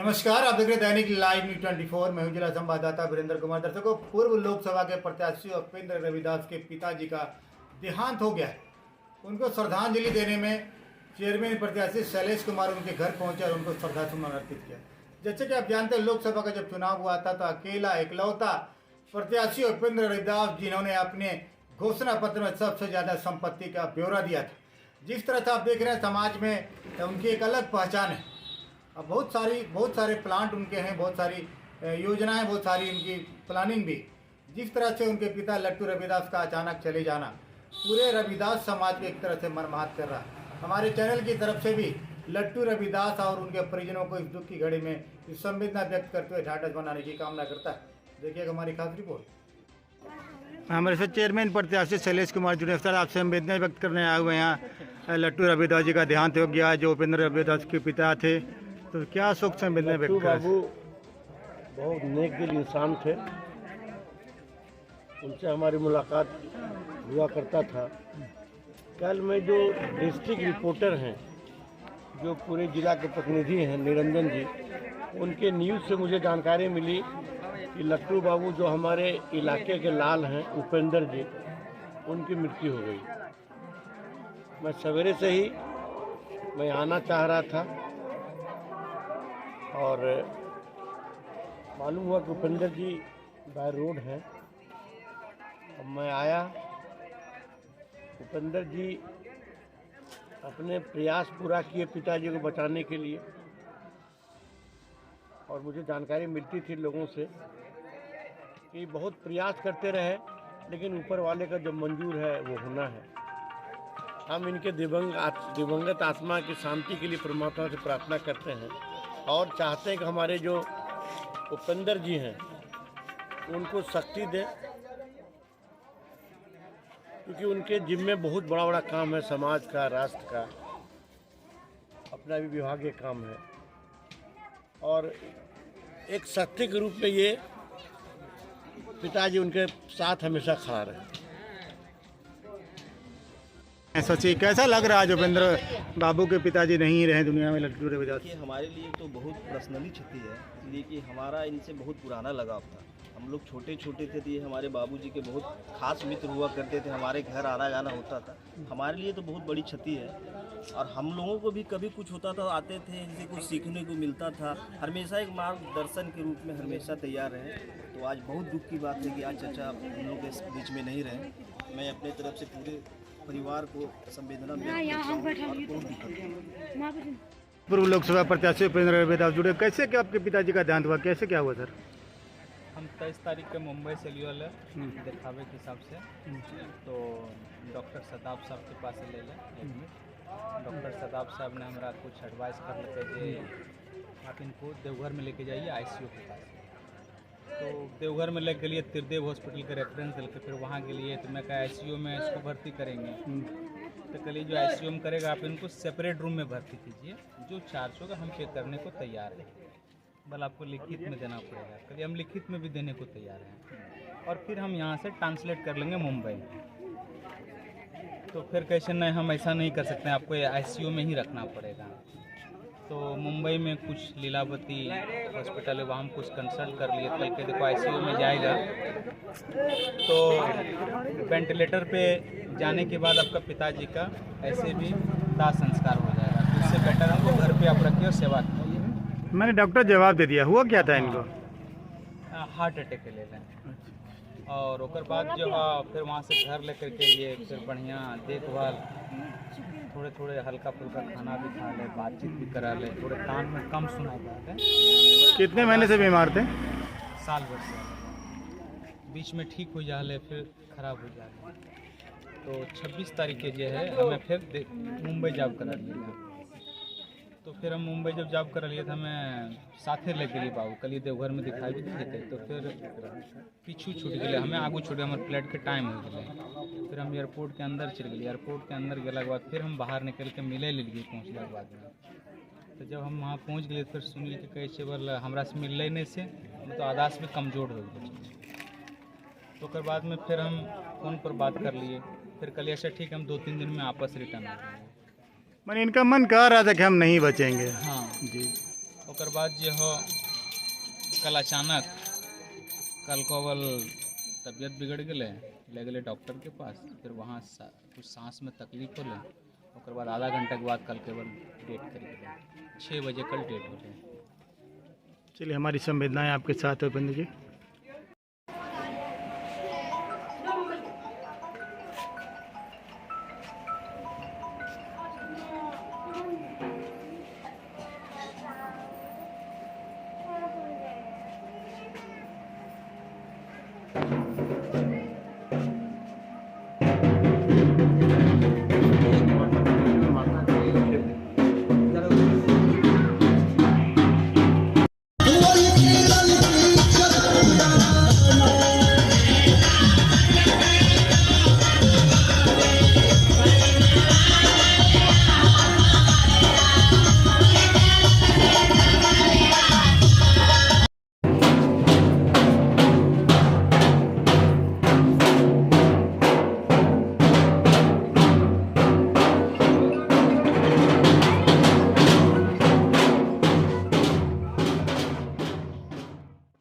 नमस्कार, आप देख रहे हैं दैनिक लाइव न्यूज 24। मैं हूं जिला संवाददाता वीरेंद्र कुमार। दर्शकों, पूर्व लोकसभा के प्रत्याशी उपेंद्र रविदास के पिताजी का देहांत हो गया है। उनको श्रद्धांजलि देने में चेयरमैन प्रत्याशी शैलेश कुमार उनके घर पहुंचे और उनको श्रद्धासुमन अर्पित किया। जैसे कि आप जानते हैं, लोकसभा का जब चुनाव हुआ था तो अकेला इकलौता प्रत्याशी उपेंद्र रविदास जिन्होंने अपने घोषणा पत्र में सबसे ज्यादा संपत्ति का ब्यौरा दिया था। जिस तरह से आप देख रहे हैं, समाज में उनकी एक अलग पहचान है। अब बहुत सारे प्लांट उनके हैं, बहुत सारी योजनाएं, बहुत सारी उनकी प्लानिंग भी। जिस तरह से उनके पिता लट्टू रविदास का अचानक चले जाना पूरे रविदास समाज को एक तरह से मर्माहत कर रहा है। हमारे चैनल की तरफ से भी लट्टू रविदास और उनके परिजनों को इस दुख की घड़ी में इस संवेदना व्यक्त करते हुए ढाढ़स बनाने की कामना करता है। देखिए हमारी खास रिपोर्ट। हमारे साथ चेयरमैन प्रत्याशी शैलेश कुमार जुड़े। सर, आप संवेदना व्यक्त करने आए हुए यहाँ लट्टू रविदास जी का देहांत हो गया, जो उपेंद्र रविदास के पिता थे, तो क्या शोक संवेदना व्यक्त कर? बाबू बहुत नेक दिल इंसान थे। उनसे हमारी मुलाकात हुआ करता था। कल में जो डिस्ट्रिक्ट रिपोर्टर हैं, जो पूरे जिला के प्रतिनिधि हैं, निरंजन जी, उनके न्यूज़ से मुझे जानकारी मिली कि लट्टू बाबू जो हमारे इलाके के लाल हैं, उपेंद्र जी, उनकी मृत्यु हो गई। मैं सवेरे से ही मैं आना चाह रहा था और मालूम हुआ कि उपेंद्र जी बाय रोड हैं। अब मैं आया। उपेंद्र जी अपने प्रयास पूरा किए पिताजी को बचाने के लिए, और मुझे जानकारी मिलती थी लोगों से कि बहुत प्रयास करते रहे, लेकिन ऊपर वाले का जो मंजूर है वो होना है। हम इनके दिवंगत आत्मा की शांति के लिए परमात्मा से प्रार्थना करते हैं और चाहते हैं कि हमारे जो उपेंद्र जी हैं उनको शक्ति दें, क्योंकि उनके जिम्मे बहुत बड़ा बड़ा काम है, समाज का, राष्ट्र का, अपना भी विभागीय काम है, और एक शक्ति के रूप में ये पिताजी उनके साथ हमेशा खड़ा रहे। सची कैसा लग रहा है जो उपेंद्र बाबू के पिताजी नहीं रहे दुनिया में, लट्टू रविदास? हमारे लिए तो बहुत पर्सनली क्षति है, इसलिए कि हमारा इनसे बहुत पुराना लगाव था। हम लोग छोटे छोटे थे तो ये हमारे बाबूजी के बहुत खास मित्र हुआ करते थे, हमारे घर आना जाना होता था। हमारे लिए तो बहुत बड़ी क्षति है, और हम लोगों को भी कभी कुछ होता था आते थे, इनसे कुछ सीखने को मिलता था। हमेशा एक मार्गदर्शन के रूप में हमेशा तैयार रहे। तो आज बहुत दुख की बात है कि आज चाचा हम लोग के बीच में नहीं रहे। मैं अपने तरफ से पूरे परिवार को संवेदना पूर्व लोकसभा प्रत्याशी उपेंद्र रविदास जुड़े। कैसे क्या आपके पिताजी का देहांत हुआ, कैसे क्या हुआ सर? हम 23 तारीख के मुंबई से लियो दिखावे के हिसाब से, तो डॉक्टर सदाब साहब के पास ले लें। डॉक्टर सदाब साहब ने हमारा कुछ एडवाइस कर लेते कि आप इनको देवघर में लेके जाइए ICU के पास। तो देवघर में लेके लिए त्रिदेव हॉस्पिटल का रेफरेंस दिल के, फिर वहाँ के लिए तो मैं कहा ICU में इसको भर्ती करेंगे। तो कल जो ICU में करेगा आप इनको सेपरेट रूम में भर्ती कीजिए, जो चार्ज होगा हम पे करने को तैयार हैं, बल आपको लिखित में देना पड़ेगा। कल हम लिखित में भी देने को तैयार हैं, और फिर हम यहाँ से ट्रांसलेट कर लेंगे मुंबई। तो फिर कैसे नहीं, हम ऐसा नहीं कर सकते, आपको ICU में ही रखना पड़ेगा। तो मुंबई में कुछ लीलावती हॉस्पिटल है, वहाँ हम कुछ कंसल्ट कर लिए। कल के देखो ICU में जाएगा तो वेंटिलेटर पे जाने के बाद आपका पिताजी का ऐसे भी दाह संस्कार हो जाएगा। तो इससे बेटर हमको घर पे आप रखिए और सेवा कीजिए। मैंने डॉक्टर जवाब दे दिया। हुआ क्या था इनको? हार्ट अटैक ले लें, और उसके बाद जो है फिर वहाँ से घर लेकर के लिए फिर बढ़िया देखभाल, थोड़े थोड़े हल्का फुल्का खाना भी खा ले, बातचीत भी करा ले, थोड़े कान में कम सुनाई देते। कितने महीने से बीमार थे? साल भर से, बीच में ठीक हो जाले फिर खराब हो जाले। तो 26 तारीख के जो है हमें फिर मुंबई जॉब करा लिया। तो फिर हम मुंबई जब जॉब करा लिए तो हमें साथे लेके लिए बाबू कल देवघर में दिखाई भी दिए थे। तो फिर पीछू छूट गए, हमें आगू छूट गए, हमारे फ्लाइट के टाइम हो गए। फिर हम एयरपोर्ट के अंदर चल गए। एयरपोर्ट के अंदर गला के बाद फिर हम बाहर निकल के मिले लिए पहुँचने के बाद में। तो जब हम वहाँ पहुँच गए फिर सुनिए कि कैसे बोल हमरा से मिल नहीं से, तो आदास में कमज़ोर हो गए। तो उसके बाद में फिर हम फ़ोन पर बात कर लिए। फिर कल ऐसा ठीक हम 2-3 दिन में आपस रिटर्न आ जाएंगे। मैंने इनका मन कह रहा था कि हम नहीं बचेंगे। हाँ जी। ओकर बाद जो हो कल अचानक कल को अवल तबीयत बिगड़ गए, ले गए डॉक्टर के पास, फिर वहाँ कुछ सांस में तकलीफ होले, ओकर बाद आधा घंटा के बाद कल केवल डेट कर गए, 6 बजे कल डेट हो रहे। चलिए, हमारी संवेदनाएं आपके साथ है उपेंद्र जी।